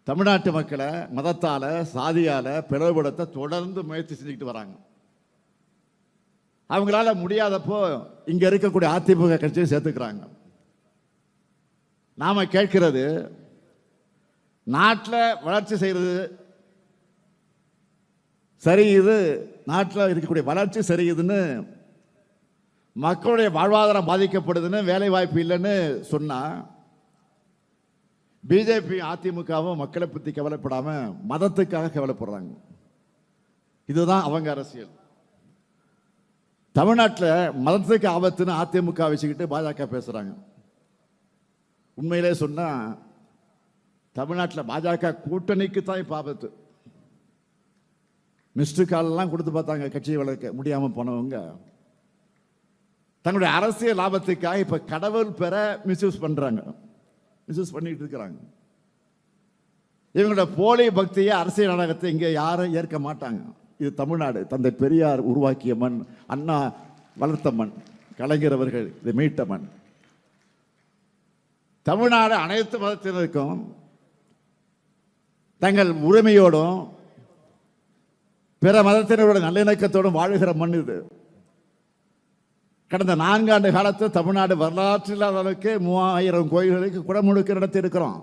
தமிழ்நாட்டு மக்களை மதத்தால சாதியால பிளவுபடுத்த தொடர்ந்து முயற்சி செஞ்சுக்கிட்டு வராங்க. அவங்களால முடியாதப்போ இங்க இருக்கக்கூடிய அதிமுக கட்சியை சேர்த்துக்கிறாங்க. நாம கேட்கிறது, நாட்டில் வளர்ச்சி செய்யறது சரியுது, நாட்டில் இருக்கக்கூடிய வளர்ச்சி சரியுதுன்னு, மக்களுடைய வாழ்வாதாரம் பாதிக்கப்படுதுன்னு, வேலை வாய்ப்பு இல்லைன்னு சொன்னா பிஜேபி அதிமுகவும் மக்களை பற்றி கவலைப்படாம மதத்துக்காக கவலைப்படுறாங்க. இதுதான் அவங்க அரசியல். தமிழ்நாட்டில் மதத்துக்கு ஆபத்துன்னு அதிமுக வச்சுக்கிட்டு பாஜக பேசுறாங்க. உண்மையிலே சொன்னா தமிழ்நாட்டில் பாஜக கூட்டணிக்கு தான் இப்போ ஆபத்து. மிஸ்டு கால்லாம் கொடுத்து பார்த்தாங்க கட்சியை வளர்க்க முடியாமல் போனவங்க. தங்களுடைய அரசியல் லாபத்துக்காக இப்ப கடவுள் பெற மிஸ்யூஸ் பண்றாங்க, மிஸ்யூஸ் பண்ணிட்டு இருக்கிறாங்க. இவங்களோட போலி பக்தியை, அரசியல் நாடகத்தை இங்கே யாரும் ஏற்க மாட்டாங்க. இது தமிழ்நாடு, தந்தை பெரியார் உருவாக்கிய மண், அண்ணா வளர்த்த மண், கலைஞர் அவர்கள் இதை மீட்ட மண். தமிழ்நாடு அனைத்து மதத்தினருக்கும் தங்கள் உரிமையோடும் பிற மதத்தினரோட நல்லிணக்கத்தோடும் வாழுகிற மண் இது. கடந்த 4 ஆண்டு காலத்தில் தமிழ்நாடு வரலாற்றில் இல்லாத அளவுக்கு 3000 கோயில்களுக்கு குடமுழுக்கு நடத்தி இருக்கிறோம்.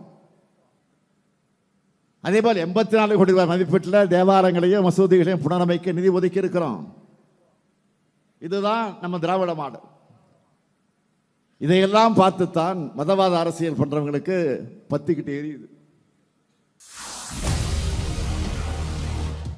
அதே போல் 84 கோடி ரூபாய் மதிப்பீட்டில் தேவாலயங்களையும் மசூதிகளையும் புனரமைக்க நிதி ஒதுக்கி இருக்கிறோம். இதுதான் நம்ம திராவிட மாடல். இதையெல்லாம் பார்த்துத்தான் மதவாத அரசியல் பண்றவங்களுக்கு பத்திக்கிட்டு எரியுது.